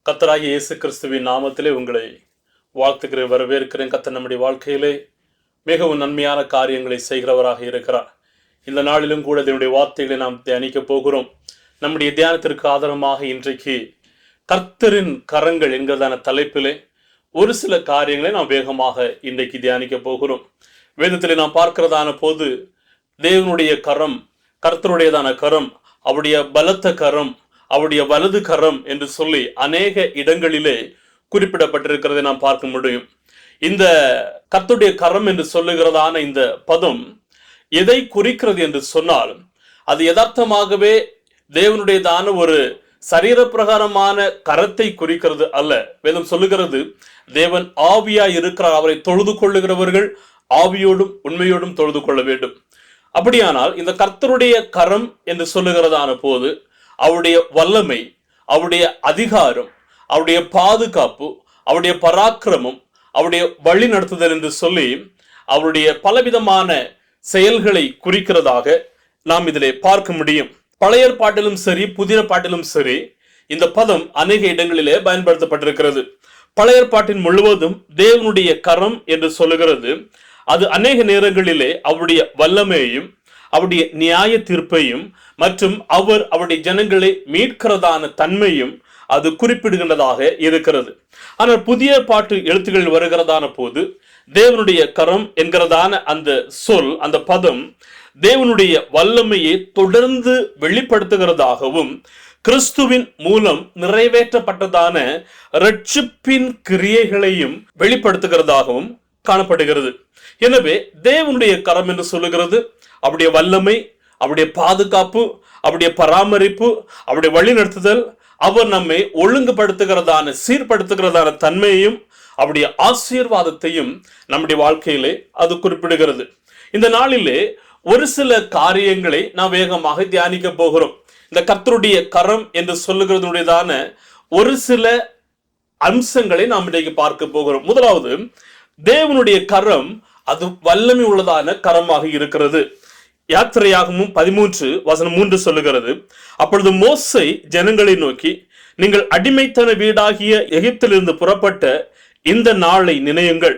கர்த்தராகிய இயேசு கிறிஸ்துவின் நாமத்திலே உங்களை வாழ்த்துக்கிறேன், வரவேற்கிறேன். கர்த்தர் நம்முடைய வாழ்க்கையிலே மிகவும் நன்மையான காரியங்களை செய்கிறவராக இருக்கிறார். இந்த நாளிலும் கூட இதனுடைய வார்த்தைகளை நாம் தியானிக்க போகிறோம். நம்முடைய தியானத்திற்கு ஆதாரமாக இன்றைக்கு கர்த்தரின் கரங்கள் என்கிறதான தலைப்பிலே ஒரு சில காரியங்களை நாம் வேகமாக இன்றைக்கு தியானிக்க போகிறோம். வேதத்திலே நாம் பார்க்கிறதான போது தேவனுடைய கரம், கர்த்தருடையதான கரம், அவருடைய பலத்த கரம், அவருடைய வலது கரம் என்று சொல்லி அநேக இடங்களிலே குறிப்பிடப்பட்டிருக்கிறதை நாம் பார்க்க முடியும். இந்த கர்த்தருடைய கரம் என்று சொல்லுகிறதான இந்த பதம் எதை குறிக்கிறது என்று சொன்னால், அது யதார்த்தமாகவே தேவனுடையதான ஒரு சரீர பிரகாரமான கரத்தை குறிக்கிறது அல்ல. வேதம் சொல்லுகிறது, தேவன் ஆவியாய் இருக்கிறார், அவரை தொழுது கொள்ளுகிறவர்கள் ஆவியோடும் உண்மையோடும் தொழுது கொள்ள வேண்டும். அப்படியானால் இந்த கர்த்தருடைய கரம் என்று சொல்லுகிறதான போது அவருடைய வல்லமை, அவருடைய அதிகாரம், அவருடைய பாதுகாப்பு, அவருடைய பராக்கிரமம், அவருடைய வழி நடத்துதல் என்று சொல்லி அவருடைய பலவிதமான செயல்களை குறிக்கிறதாக நாம் இதிலே பார்க்க முடியும். பழைய பாட்டிலும் சரி, புதிய பாட்டிலும் சரி, இந்த பதம் அநேக இடங்களிலே பயன்படுத்தப்பட்டிருக்கிறது. பழைய பாட்டின் முழுவதும் தேவனுடைய கரம் என்று சொல்லுகிறது. அது அநேக நேரங்களிலே அவருடைய வல்லமையையும் அவருடைய நியாய தீர்ப்பையும் மற்றும் அவருடைய ஜனங்களை மீட்கிறதான தன்மையும் அது குறிப்பிடுகின்றதாக இருக்கிறது. ஆனால் புதிய பாட்டு எழுத்துக்களில் வருகிறதான போது தேவனுடைய கரம் என்கிறதான அந்த சொல், அந்த பதம் தேவனுடைய வல்லமையை தொடர்ந்து வெளிப்படுத்துகிறதாகவும் கிறிஸ்துவின் மூலம் நிறைவேற்றப்பட்டதான இரட்சிப்பின் கிரியைகளையும் வெளிப்படுத்துகிறதாகவும் காணப்படுகிறது. எனவே தேவனுடைய கரம் என்று சொல்லுகிறது அவருடைய வல்லமை, அவருடைய பாதுகாப்பு, அவருடைய பராமரிப்பு, அவருடைய வழிநடத்துதல், அவர் நம்மை ஒழுங்குபடுத்துகிறதான சீர்படுத்துகிறதான தன்மையையும் அவருடைய ஆசீர்வாதத்தையும் நம்முடைய வாழ்க்கையிலே அது குறிப்பிடுகிறது. இந்த நாளிலே ஒரு சில காரியங்களை நாம் வேகமாக தியானிக்க போகிறோம். இந்த கர்த்தருடைய கரம் என்று சொல்லுகிறதுடையதான ஒரு சில அம்சங்களை நாம் இன்றைக்கு பார்க்க போகிறோம். முதலாவது, தேவனுடைய கரம் அது வல்லமை உள்ளதான கரமாக இருக்கிறது. யாத்திரையாகமும் 13:3 சொல்லுகிறது, அப்பொழுது மோசே ஜனங்களை நோக்கி, நீங்கள் அடிமைத்தன வீடாகிய எகிப்திலிருந்து புறப்பட்ட இந்த நாளை நினையுங்கள்.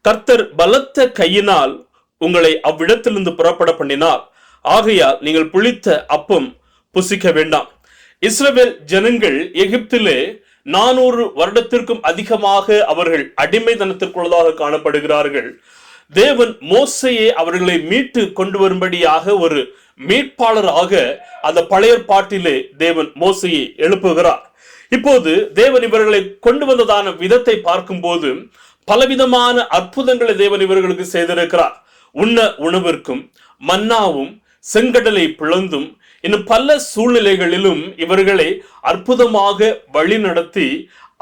கர்த்தர் பலத்த கையினால் உங்களை அவ்விடத்திலிருந்து புறப்பட பண்ணினார். ஆகையால் நீங்கள் புளித்த அப்பம் புசிக்க வேண்டாம். இஸ்ரவேல் ஜனங்கள் எகிப்திலே 400 வருடத்திற்கும் அதிகமாக அவர்கள் அடிமைத்தனத்திற்குள்ளதாக காணப்படுகிறார்கள். தேவன் மோசையை அவர்களை மீட்டு கொண்டு வரும்படியாக ஒரு மீட்பாளராக அந்த பழைய பாட்டிலே தேவன் மோசையை எழுப்புகிறார். இப்போது தேவன் இவர்களை கொண்டு வந்ததான விதத்தை பார்க்கும்போது பலவிதமான அற்புதங்களை தேவன் இவர்களுக்கு செய்திருக்கிறார். உண்ண உணவிற்கும் மன்னாவும் செங்கடலை பிளந்தும் இன்னும் பல சூழ்நிலைகளிலும் இவர்களை அற்புதமாக வழி நடத்தி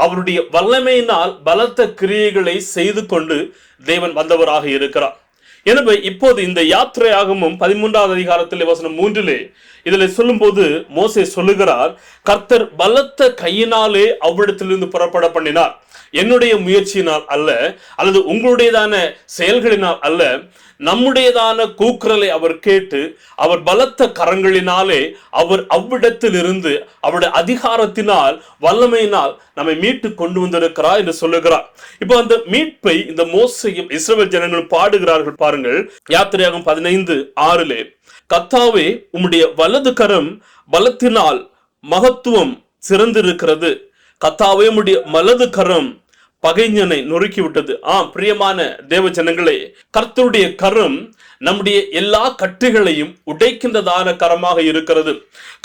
அவருடைய வல்லமையினால் பலத்த கிரியைகளை செய்து கொண்டு தேவன் வந்தவராக இருக்கிறார். எனவே இப்போது இந்த யாத்திரையாகமும் 13வது அதிகாரத்திலே வசனம் 3 இதில் சொல்லும் போது மோசே சொல்லுகிறார், கர்த்தர் பலத்த கையினாலே அவ்விடத்திலிருந்து புறப்பட பண்ணினார். என்னுடைய முயற்சியினால் அல்ல, அல்லது உங்களுடையதான செயல்களினால் அல்ல, நம்முடையதான கூக்குரலை அவர் கேட்டு அவர் பலத்த கரங்களினாலே அவர் அவ்விடத்தில் இருந்து அவருடைய அதிகாரத்தினால் வல்லமையினால் நம்மை மீட்டு கொண்டு வந்திருக்கிறார் என்று சொல்லுகிறார். இப்போ அந்த மீட்பை இந்த மோசேயும் இஸ்ரவேல் ஜனங்களும் பாடுகிறார்கள். பாருங்கள், யாத்திரையாகமம் 15:6, கர்த்தாவே உம்முடைய வலது கரம் பலத்தினால் மகத்துவம் சிறந்திருக்கிறது. கர்த்தாவே உம்முடைய வலது கரம் பகைஞனை நொறுக்கி விட்டது. பிரியமான தேவ ஜனங்களே, கர்த்தருடைய கரம் நம்முடைய எல்லா கட்டுகளையும் உடைக்கின்றதான கரமாக இருக்கிறது.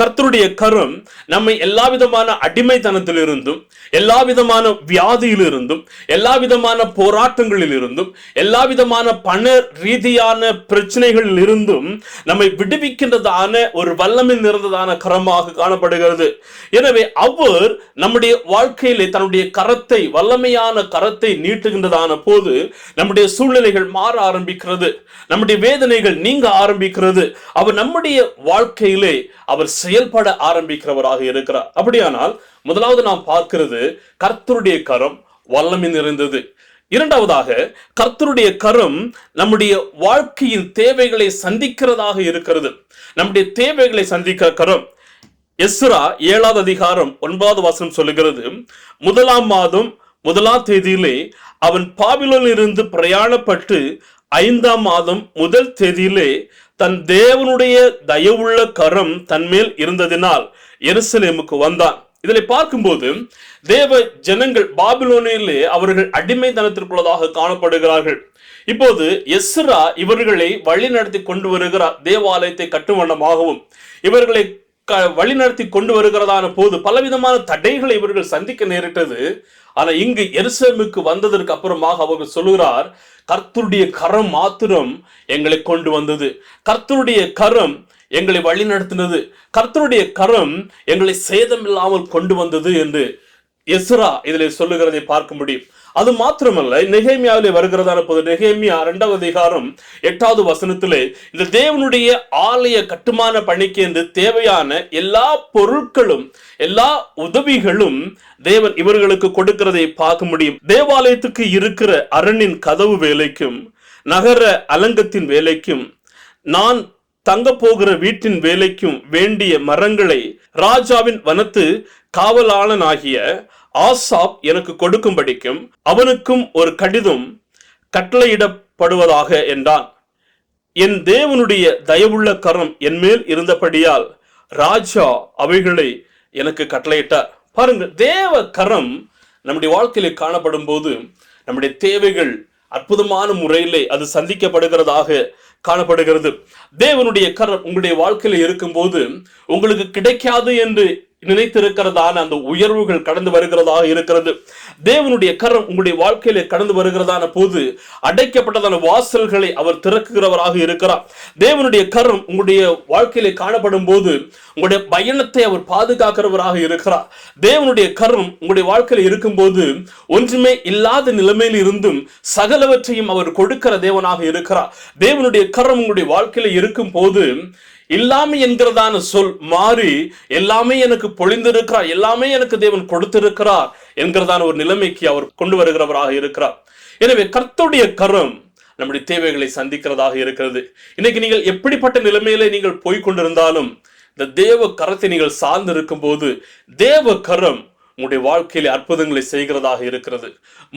கர்த்தருடைய கரம் நம்மை எல்லா விதமான அடிமைத்தனத்தில் இருந்தும், எல்லா விதமான வியாதியிலிருந்தும், எல்லா விதமான போராட்டங்களில் இருந்தும், எல்லா விதமான பண ரீதியான பிரச்சனைகளில் இருந்தும் நம்மை விடுவிக்கின்றதான ஒரு வல்லமை நிறைந்ததான கரமாக காணப்படுகிறது. எனவே அவர் நம்முடைய வாழ்க்கையிலே தன்னுடைய கரத்தை, வல்லமையான கரத்தை நீட்டுகின்றதான போது நம்முடைய சூழ்நிலைகள் மாற ஆரம்பிக்கிறது, நம்முடைய வேதனைகள் நீங்க ஆரம்பிக்கிறது. அவர் நம்முடைய வாழ்க்கையிலே அவர் செயல்பட ஆரம்பிக்கிறவராக இருக்கிறார். அப்படியானால் முதலாவது நாம் பார்க்கிறது, கர்த்தருடைய கரம் வல்லமை நிறைந்தது. இரண்டாவதாக, கர்த்தருடைய கரம் நம்முடைய வாழ்க்கையின் தேவைகளை சந்திக்கிறதாக இருக்கிறது. நம்முடைய தேவைகளை சந்திக்கிற கரம். எஸ்ரா 7வது அதிகாரம் 9வது வசனம் சொல்லுகிறது, 1ஆம் மாதம் 1ஆம் தேதியிலே அவன் பாபிலோனில் இருந்து பிரயாணப்பட்டு 5ஆம் மாதம் 1 தேதியிலே தன் தேவனுடைய தயவுள்ள கரம் தன்மேல் இருந்ததினால் எருசலேமுக்கு வந்தான். இதில் பார்க்கும்போது தேவ ஜனங்கள் பாபிலோனிலே அவர்கள் அடிமைத்தனத்திற்குள்ளதாக காணப்படுகிறார்கள். இப்போது எஸ்ரா இவர்களை வழி நடத்தி கொண்டு வருகிறார். தேவாலயத்தை கட்டும் வண்ணமாகவும் இவர்களை வழிநடத்தி கொண்டு வருகிறதான போது பலவிதமான தடைகளை இவர்கள் சந்திக்க நேரிட்டது. ஆனா இங்கு எருசலேமுக்கு வந்ததற்கு அப்புறமாக அவர்கள் சொல்லுகிறார், கர்த்தருடைய கரம் மாத்திரம் எங்களை கொண்டு வந்தது, கர்த்தருடைய கரம் எங்களை வழி நடத்தினது, கர்த்தருடைய கரம் எங்களை சேதமில்லாமல் கொண்டு வந்தது என்று எஸ்ரா இதில் சொல்லுகிறதை பார்க்க முடியும். அது மாத்திரமல்ல, நெகேமியாவிலே வருகிறதான போது நெகேமியா 2வது அதிகாரம் 8வது வசனத்திலே இந்த தேவனுடைய ஆலய கட்டுமான பணிக்கு என்று தேவையான எல்லா பொருட்களும் எல்லா உதவிகளும் தேவன் இவர்களுக்கு கொடுக்கிறதை பார்க்க முடியும். தேவாலயத்துக்கு இருக்கிற அரணின் கதவு வேலைக்கும் நகர அலங்கத்தின் வேலைக்கும் நான் தங்க போகிற வீட்டின் வேலைக்கும் வேண்டிய மரங்களை ராஜாவின் வனத்து காவலாளனாகிய ஆசாப் எனக்கு கொடுக்கும்படிக்கும் அவனுக்கும் ஒரு கடிதம் கட்டளையிடப்படுவதாக என்றான். என் தேவனுடைய தயவுள்ள கரம் என் மேல் இருந்தபடியால் ராஜா அவைகளை எனக்கு கட்டளையிட்டார். பாருங்க, தேவ கரம் நம்முடைய வாழ்க்கையில காணப்படும் போது நம்முடைய தேவைகள் அற்புதமான முறையிலே அது சந்திக்கப்படுகிறதாக காணப்படுகிறது. தேவனுடைய கரம் உங்களுடைய வாழ்க்கையில இருக்கும் போது உங்களுக்கு கிடைக்காது என்று நினைத்திருக்கிறதான அந்த உயர்வுகள் கடந்து வருகிறதாக இருக்கிறது. தேவனுடைய கரம் உங்களுடைய வாழ்க்கையில கடந்து வருகிறதான போது அடைக்கப்பட்டதான வாசல்களை அவர் திறக்குகிறவராக இருக்கிறார். தேவனுடைய கரம் உங்களுடைய வாழ்க்கையில காணப்படும் போது உங்களுடைய பயணத்தை அவர் பாதுகாக்கிறவராக இருக்கிறார். தேவனுடைய கரம் உங்களுடைய வாழ்க்கையில இருக்கும் போது ஒன்றுமே இல்லாத நிலைமையில் இருந்தும் சகலவற்றையும் அவர் கொடுக்கிற தேவனாக இருக்கிறார். தேவனுடைய கரம் உங்களுடைய வாழ்க்கையில இருக்கும் போது இல்லாமை என்கிறதான சொல் மாறி எல்லாமே எனக்கு பொழிந்திருக்கிறார், எல்லாமே எனக்கு தேவன் கொடுத்திருக்கிறார் என்கிறதான ஒரு நிலைமைக்கு அவர் கொண்டு வருகிறவராக இருக்கிறார். எனவே கர்த்தருடைய கரம் நம்முடைய தேவைகளை சந்திக்கிறதாக இருக்கிறது. இன்னைக்கு நீங்கள் எப்படிப்பட்ட நிலைமையில நீங்கள் போய்கொண்டிருந்தாலும் இந்த தேவ கரத்தை நீங்கள் சார்ந்து இருக்கும் போது தேவ கரம் உங்களுடைய வாழ்க்கையில அற்புதங்களை செய்கிறதாக இருக்கிறது.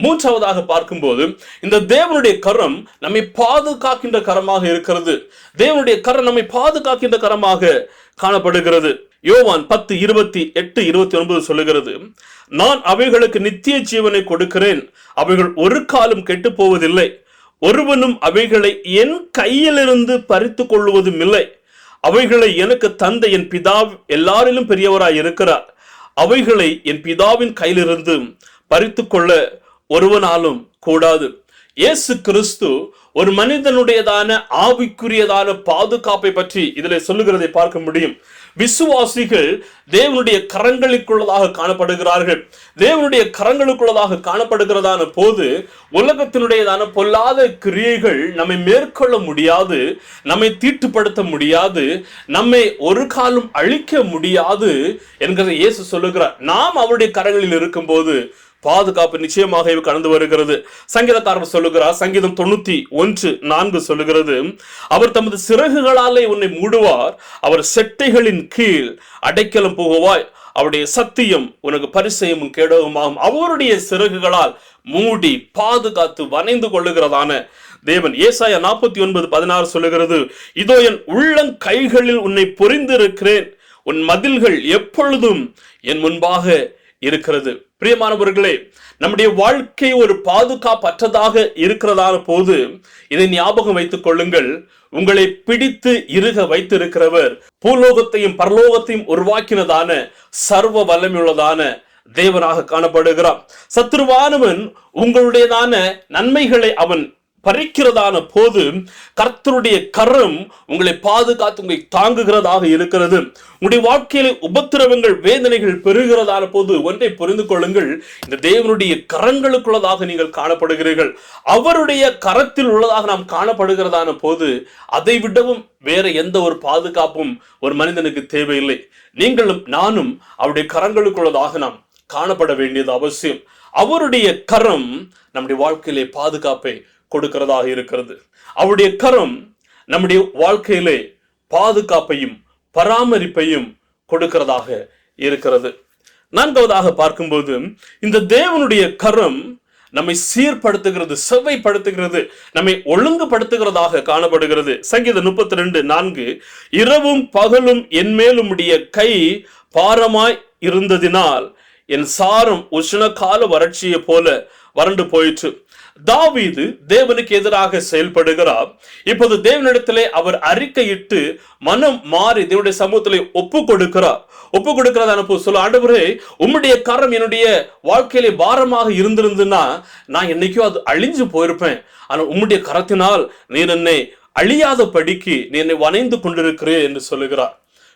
3ஆவதாக பார்க்கும்போது இந்த தேவனுடைய கரம் நம்மை பாதுகாக்கின்ற கரமாக இருக்கிறது. தேவனுடைய கரம் நம்மை பாதுகாக்கின்ற கரமாக காணப்படுகிறது. யோவான் 10:28-29 சொல்லுகிறது, நான் அவைகளுக்கு நித்திய ஜீவனை கொடுக்கிறேன், அவைகள் ஒரு காலம் கெட்டு போவதில்லை, ஒருவனும் அவைகளை என் கையிலிருந்து பறித்து கொள்வதும் இல்லை, அவைகளை எனக்கு தந்த என் பிதா எல்லாரிலும் பெரியவராய் இருக்கிறார், அவைகளை என் பிதாவின் கையிலிருந்து பறித்து கொள்ள ஒருவனாலும் கூடாது. இயேசு கிறிஸ்து ஒரு மனிதனுடையதான ஆவிக்குரியதான பாதுகாப்பை பற்றி இதில் சொல்லுகிறதை பார்க்க முடியும். விசுவாசிகள் தேவனுடைய கரங்களுக்குள்ளதாக காணப்படுகிறார்கள். தேவனுடைய கரங்களுக்குள்ளதாக காணப்படுகிறதான போது உலகத்தினுடையதான பொல்லாத கிரியைகள் நம்மை மேற்கொள்ள முடியாது, நம்மை தீட்டுப்படுத்த முடியாது, நம்மை ஒரு காலம் அழிக்க முடியாது என்கிறதை இயேசு சொல்லுகிறார். நாம் அவருடைய கரங்களில் இருக்கும் போது பாதுகாப்பு நிச்சயமாக கடந்து வருகிறது. சங்கீதக்காரர் சொல்லுகிறார், சங்கீதம் 91:4 சொல்லுகிறது, அவர் தமது சிறகுகளாலே உன்னை மூடுவார், அவர் செட்டைகளின் கீழ் அடைக்கலம் புகுவாய், அவருடைய சத்தியம் உனக்கு பரிசயமும் கேடகமாகும். அவருடைய சிறகுகளால் மூடி பாதுகாத்து வணைந்து கொள்ளுகிறதான தேவன். ஏசாயா 49:16 சொல்லுகிறது, இதோ என் உள்ளங் கைகளில் உன்னை பொறிந்திருக்கிறேன், உன் மதில்கள் எப்பொழுதும் என் முன்பாக இருக்கிறது. பிரியமானவர்களே, நம்முடைய வாழ்க்கை ஒரு பாதுகாப்பற்றதாக இருக்கிறதான போது இதை ஞாபகம் வைத்துக் கொள்ளுங்கள். உங்களை பிடித்து இறுக வைத்திருக்கிறவர் பூலோகத்தையும் பரலோகத்தையும் உருவாக்கினதான சர்வ வல்லமையுள்ளதான தேவனாக காணப்படுகிறார். சத்துருவானவன் உங்களுடையதான நன்மைகளை அவன் பறிக்கிறதான போது கர்த்தருடைய கரம் உங்களை பாதுகாத்து உங்களை தாங்குகிறதாக இருக்கிறது. உங்களுடைய வாழ்க்கையில உபத்திரவங்கள் வேதனைகள் பெறுகிறதான போது ஒன்றை புரிந்து கொள்ளுங்கள், இந்த தேவனுடைய கரங்களுக்குள்ளதாக நீங்கள் காணப்படுகிறீர்கள். அவருடைய கரத்தில் உள்ளதாக நாம் காணப்படுகிறதான போது அதை விடவும் வேற எந்த ஒரு பாதுகாப்பும் ஒரு மனிதனுக்கு தேவையில்லை. நீங்களும் நானும் அவருடைய கரங்களுக்குள்ளதாக நாம் காணப்பட வேண்டியது அவசியம். அவருடைய கரம் நம்முடைய வாழ்க்கையிலே பாதுகாப்பை கொடுக்கிறதாக இருக்கிறது. அவருடைய கரம் நம்முடைய வாழ்க்கையிலே பாதுகாப்பையும் பராமரிப்பையும் கொடுக்கிறதாக இருக்கிறது. நான்காவதாக பார்க்கும்போது இந்த தேவனுடைய கரம் நம்மை சீர்படுத்துகிறது, செவ்வைப்படுத்துகிறது, நம்மை ஒழுங்குபடுத்துகிறதாக காணப்படுகிறது. சங்கீதம் 32:4, இரவும் பகலும் என் மேல் உம்முடைய கை பாரமாய் இருந்ததினால் என் சாரம் உஷ்ண கால வறட்சியை போல வறண்டு போயிற்று. தாவீது தேவனுக்கு எதிராக செயல்படுகிறார். இப்போது தேவனிடத்திலே அவர் அறிக்கையிட்டு மனம் மாறி தேவனுடைய சமூகத்திலே ஒப்பு கொடுக்கிறதான சொல்ல, ஆண்டவரே உம்முடைய கரம் என்னுடைய வாழ்க்கையிலே பாரமாக இருந்திருந்துன்னா நான் என்னைக்கோ அது அழிஞ்சு போயிருப்பேன். ஆனா உம்முடைய கரத்தினால் நீர் என்னை அழியாத படிக்கு நீ என்னை வணைந்து கொண்டிருக்கிறே என்று சொல்லுகிறார்.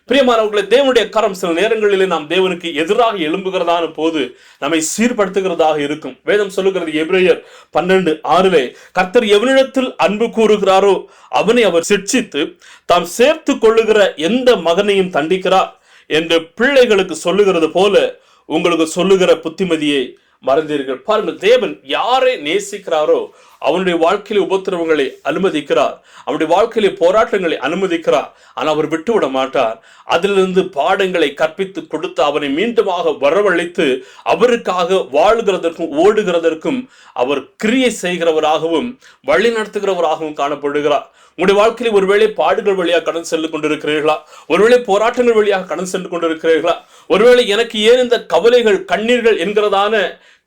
பிரியமானவர்களே, தேவனுடைய கரம் சில நேரங்களிலே நாம் தேவனுக்கு எதிராக எழும்புகிறதான போது நம்மை சீர்படுத்துகிறதாக இருக்கும். வேதம் சொல்லுகிறது எபிரேயர் 12:6, கர்த்தர் எவனிடத்தில் அன்பு கூறுகிறாரோ அவனை அவர் சிட்சித்து தாம் சேர்த்து கொள்ளுகிற எந்த மகனையும் தண்டிக்கிறார் என்று பிள்ளைகளுக்கு சொல்லுகிறது போல உங்களுக்கு சொல்லுகிற புத்திமதியை மறந்தீர்கள். பாருங்கள், தேவன் யாரை நேசிக்கிறாரோ அவனுடைய வாழ்க்கையில உபத்திரவங்களை அனுமதிக்கிறார், அவனுடைய வாழ்க்கையில போராட்டங்களை அனுமதிக்கிறார். ஆனால் அவர் விட்டுவிட மாட்டார். அதிலிருந்து பாடங்களை கற்பித்து கொடுத்து அவனை மீண்டுமாக வரவழைத்து அவருக்காக வாழ்கிறதற்கும் ஓடுகிறதற்கும் அவர் கிரியை செய்கிறவராகவும் வழி நடத்துகிறவராகவும் காணப்படுகிறார். உங்களுடைய வாழ்க்கையில் ஒருவேளை பாடுகள் வழியாக கடந்து சென்று கொண்டிருக்கிறீர்களா? ஒருவேளை போராட்டங்கள் வழியாக கடந்து சென்று கொண்டிருக்கிறீர்களா? ஒருவேளை எனக்கு ஏன் இந்த கவலைகள், கண்ணீர்கள் என்கிறதான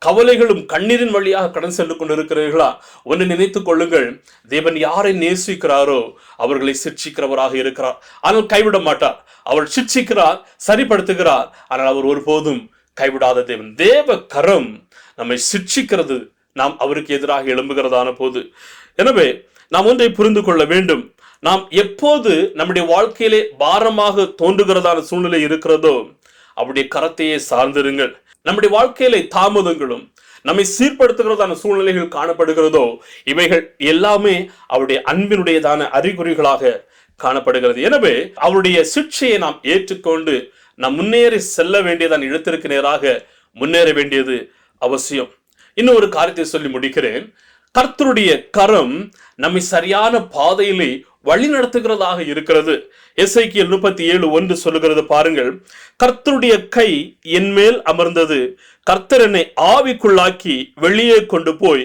கவலைகளும் கண்ணீரின் வழியாக கடந்து சென்று கொண்டிருக்கிறீர்களா? ஒன்று நினைத்துக் கொள்ளுங்கள், தேவன் யாரை நேசிக்கிறாரோ அவர்களை சிட்சிக்கிறவராக இருக்கிறார். ஆனால் கைவிட மாட்டார். அவர் சிட்சிக்கிறார், சரிப்படுத்துகிறார். ஆனால் அவர் ஒருபோதும் கைவிடாத தேவன். தேவ கரம் நம்மை சிட்சிக்கிறது நாம் அவருக்கு எதிராக எழும்புகிறதான போது. எனவே நாம் ஒன்றை புரிந்து கொள்ள வேண்டும். நாம் எப்போது நம்முடைய வாழ்க்கையிலே பாரமாக தோன்றுகிறதான சூழ்நிலை இருக்கிறதோ அவருடைய கரத்தையே சார்ந்திருங்கள். நம்முடைய வாழ்க்கையில தாமதங்களும் நம்மை சீர்படுத்துகிறதான சூழ்நிலைகள் காணப்படுகிறதோ இவைகள் எல்லாமே அவருடைய அன்பினுடையதான அறிகுறிகளாக காணப்படுகிறது. எனவே அவருடைய சிட்சையை நாம் ஏற்றுக்கொண்டு நாம் முன்னேறி செல்ல வேண்டியதான இடத்திற்கு நேராக முன்னேற வேண்டியது அவசியம். இன்னும் ஒரு காரியத்தை சொல்லி முடிக்கிறேன். கர்த்தருடைய கரம் நம்மை சரியான பாதையிலே வழி நடத்துகிறதாக இருக்கிறது. எசேக்கியேல் 37:1 சொல்லுகிறது பாருங்கள், கர்த்தருடைய கை என் மேல் அமர்ந்தது, கர்த்தர் என்னை ஆவிக்குள்ளாக்கி வெளியே கொண்டு போய்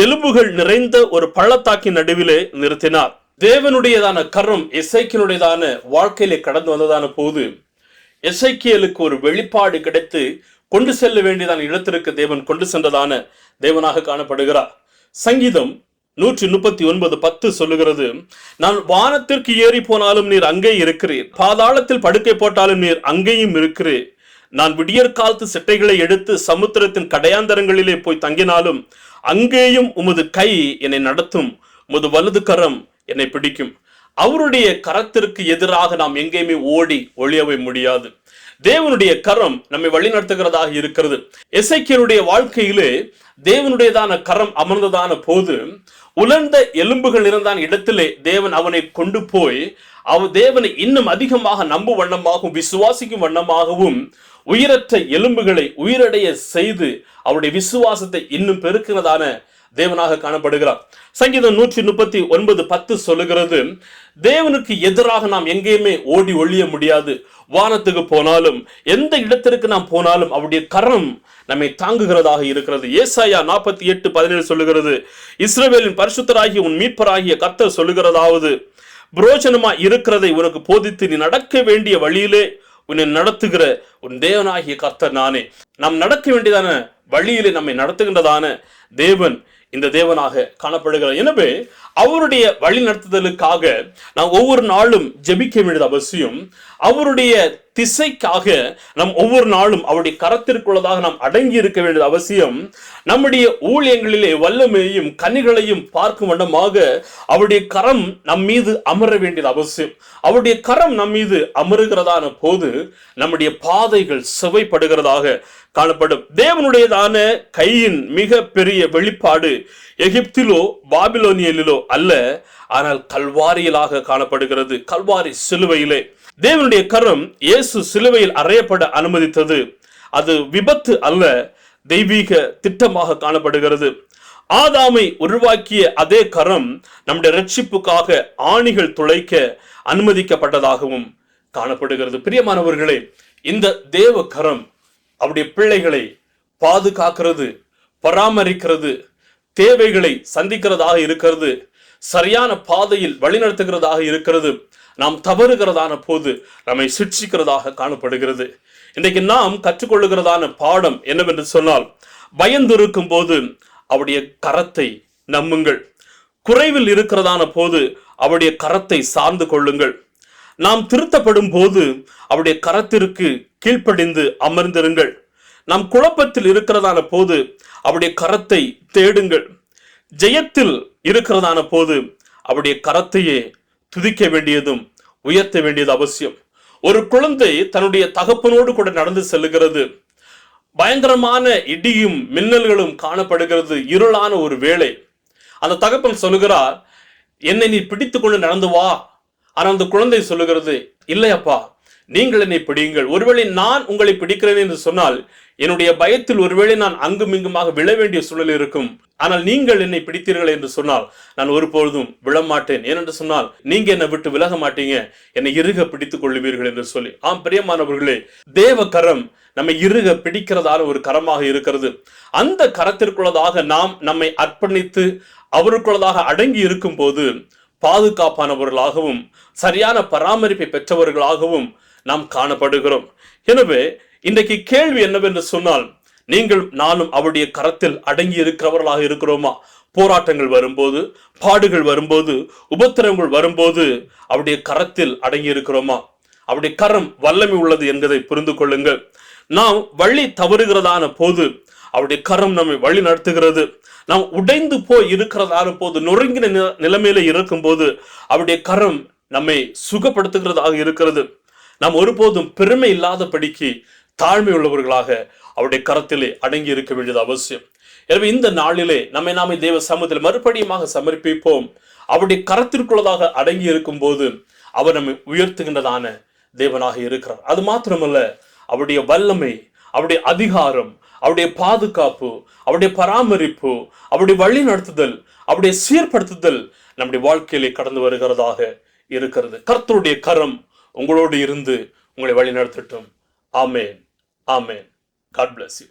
எலும்புகள் நிறைந்த ஒரு பள்ளத்தாக்கின் நடுவிலே நிறுத்தினார். தேவனுடையதான கரம் எசேக்கியேலுடையதான வாழ்க்கையிலே கடந்து வந்ததான போது எசேக்கியேலுக்கு ஒரு வெளிப்பாடு கிடைத்து கொண்டு செல்ல வேண்டியதான இடத்திற்கு தேவன் கொண்டு சென்றதான தேவனாக காணப்படுகிறார். சங்கீதம் 139:10 சொல்லுகிறது, நான் வானத்திற்கு ஏறி போனாலும் நீர் அங்கே இருக்கிறீர், பாதாளத்தில் படுக்கை போட்டாலும் நீர் அங்கேயும் இருக்கிறீர், நான் விடியற்காலத்து சிட்டைகளை எடுத்து சமுத்திரத்தின் கடையாந்தரங்களிலே போய் தங்கினாலும் அங்கேயும் உமது கை என்னை நடத்தும், உமது வலது கரம் என்னை பிடிக்கும். அவருடைய கரத்திற்கு எதிராக நாம் எங்கேயுமே ஓடி ஒளியவே முடியாது. தேவனுடைய கரம் நம்மை வழி நடத்துகிறதாக இருக்கிறது. எசேக்கியேலுடைய வாழ்க்கையிலே தேவனுடையதான கரம் அமர்ந்ததான போது உலர்ந்த எலும்புகள் இருந்தான் இடத்திலே தேவன் அவனை கொண்டு போய் தேவனை இன்னும் அதிகமாக நம்பும் வண்ணமாகவும் விசுவாசிக்கும் வண்ணமாகவும் உயிரற்ற எலும்புகளை உயிரடைய செய்து அவருடைய விசுவாசத்தை இன்னும் பெருக்கிறதான தேவனாக காணப்படுகிறார். சங்கீதம் 139:10 சொல்லுகிறது, தேவனுக்கு எதிராக நாம் எங்கேயுமே ஓடி ஒழிய முடியாது. வானத்துக்கு போனாலும் எந்த இடத்திற்கு நாம் போனாலும் அவருடைய கரம் நம்மை தாங்குகிறதாக இருக்கிறது. ஏசாயா 48:17 சொல்லுகிறது, இஸ்ரவேலின் பரிசுத்தராகிய உன் மீட்பராகிய கர்த்தர் சொல்லுகிறதாவது, புரோஜனமா இருக்கிறதை உனக்கு போதித்து நீ நடக்க வேண்டிய வழியிலே உன்னை நடத்துகிற உன் தேவனாகிய கர்த்தர் நானே. நாம் நடக்க வேண்டியதான வழியிலே நம்மை நடத்துகின்றதான தேவன் இந்த தேவனாக காணப்படுகிறார். எனவே அவருடைய வழி நடத்துதலுக்காக நாம் ஒவ்வொரு நாளும் ஜெபிக்க வேண்டியது அவசியம். அவருடைய திசைக்காக நாம் ஒவ்வொரு நாளும் அவருடைய கரத்திற்குள்ளதாக நாம் அடங்கி இருக்க வேண்டியது அவசியம். நம்முடைய ஊழியங்களிலே வல்லமையையும் கனிகளையும் பார்க்கும் வண்ணமாக அவருடைய கரம் நம் மீது அமர வேண்டியது அவசியம். அவருடைய கரம் நம் மீது அமருகிறதான போது நம்முடைய பாதைகள் செவைப்படுகிறதாக காணப்படும். தேவனுடையதான கையின் மிக பெரிய வெளிப்பாடு எகிப்திலோ பாபிலோனியலிலோ அல்ல, ஆனால் கல்வாரியிலாக காணப்படுகிறது. கல்வாரி சிலுவையிலே தேவனுடைய கரம் இயேசு சிலுவையில் அறையப்பட அனுமதித்தது. அது விபத்து அல்ல, தெய்வீக திட்டமாக காணப்படுகிறது. ஆதாமை உருவாக்கிய அதே கரம் நம்முடைய ரட்சிப்புக்காக ஆணிகள் துளைக்க அனுமதிக்கப்பட்டதாகவும் காணப்படுகிறது. பிரியமானவர்களே, இந்த தேவ கரம் அவருடைய பிள்ளைகளை பாதுகாக்கிறது, பராமரிக்கிறது, தேவைகளை சந்திக்கிறதாக இருக்கிறது, சரியான பாதையில் வழிநடத்துகிறதாக இருக்கிறது. நாம் தவறுகிறதான போது நம்மை சிட்சிக்கிறதாக காணப்படுகிறது. இன்றைக்கு நாம் கற்றுக்கொள்ளுகிறதான பாடம் என்னவென்று சொன்னால், பயந்திருக்கும் போது அவருடைய கரத்தை நம்புங்கள். குறைவில் இருக்கிறதான போது அவருடைய கரத்தை சார்ந்து கொள்ளுங்கள். நாம் திருத்தப்படும் போது அவருடைய கரத்திற்கு கீழ்ப்படிந்து அமர்ந்திருங்கள். நாம் குழப்பத்தில் இருக்கிறதான போது அவருடைய கரத்தை தேடுங்கள். ஜெயத்தில் இருக்கிறதான போது அவருடைய கரத்தையே துதிக்க வேண்டியதும் உயர்த்த வேண்டியது அவசியம். ஒரு குழந்தை தன்னுடைய தகப்பனோடு கூட நடந்து செல்லுகிறது. பயங்கரமான இடியும் மின்னல்களும் காணப்படுகிறது. இருளான ஒரு வேளை. அந்த தகப்பன் சொல்லுகிறார், என்னை நீ பிடித்து கொண்டு நடந்து வா. ஆனால் அந்த குழந்தை சொல்லுகிறது, இல்லையப்பா, நீங்கள் என்னை பிடியுங்கள். ஒருவேளை நான் உங்களை பிடிக்கிறேன் என்று சொன்னால் என்னுடைய பயத்தில் ஒருவேளை நான் அங்கும் இங்குமாக விழ வேண்டிய சூழல் இருக்கும். ஆனால் நீங்கள் என்னை பிடித்தீர்கள் என்று சொன்னால் நான் ஒருபொழுதும் விழமாட்டேன். ஏனென்று சொன்னால் நீங்க என்னை விட்டு விலக மாட்டீங்க, என்னை இறுக பிடித்துக் கொள்ளுவீர்கள் என்று சொல்லி. ஆம் பிரியமானவர்களே, தேவ கரம் நம்மை இறுக பிடிக்கிறதான ஒரு கரமாக இருக்கிறது. அந்த கரத்திற்குள்ளதாக நாம் நம்மை அர்ப்பணித்து அவருக்குள்ளதாக அடங்கி இருக்கும் போது பாதுகாப்பானவர்களாகவும் சரியான பராமரிப்பை பெற்றவர்களாகவும் நாம் காணப்படுகிறோம். எனவே இன்றைக்கு கேள்வி என்னவென்று சொன்னால், நீங்கள் நானும் அவருடைய கரத்தில் அடங்கி இருக்கிறவர்களாக இருக்கிறோமா? போராட்டங்கள் வரும்போது, பாடுகள் வரும்போது, உபத்திரவங்கள் வரும்போது அவருடைய கரத்தில் அடங்கி இருக்கிறோமா? அவருடைய கரம் வல்லமை உள்ளது என்பதை புரிந்து கொள்ளுங்கள். நாம் வழி தவறுகிறதான போது அவருடைய கரம் நம்மை வழி நடத்துகிறது. நாம் உடைந்து போய் இருக்கிறதான போது, நொறுங்கின நிலைமையில இருக்கும் போது அவருடைய கரம் நம்மை சுகப்படுத்துகிறதாக இருக்கிறது. நாம் ஒருபோதும் பெருமை இல்லாதபடிக்கு தாழ்மை உள்ளவர்களாக அவருடைய கரத்திலே அடங்கி இருக்க வேண்டியது அவசியம். எனவே இந்த நாளிலே நம்மை நாமே தேவ சமூகத்தில் மறுபடியுமாக சமர்ப்பிப்போம். அவருடைய கரத்திற்குள்ளதாக அடங்கி இருக்கும் போது அவர் நம்மை உயர்த்துகின்றதான தேவனாக இருக்கிறார். அது மாத்திரமல்ல, அவருடைய வல்லமை, அவருடைய அதிகாரம், அவருடைய பாதுகாப்பு, அவருடைய பராமரிப்பு, அவருடைய வழி நடத்துதல், அவருடைய சீர்படுத்துதல் நம்முடைய வாழ்க்கையிலே கடந்து வருகிறதாக இருக்கிறது. கர்த்தருடைய கரம் உங்களோடு இருந்து உங்களை வழி நடத்தட்டும். ஆமென். ஆமென். God bless you.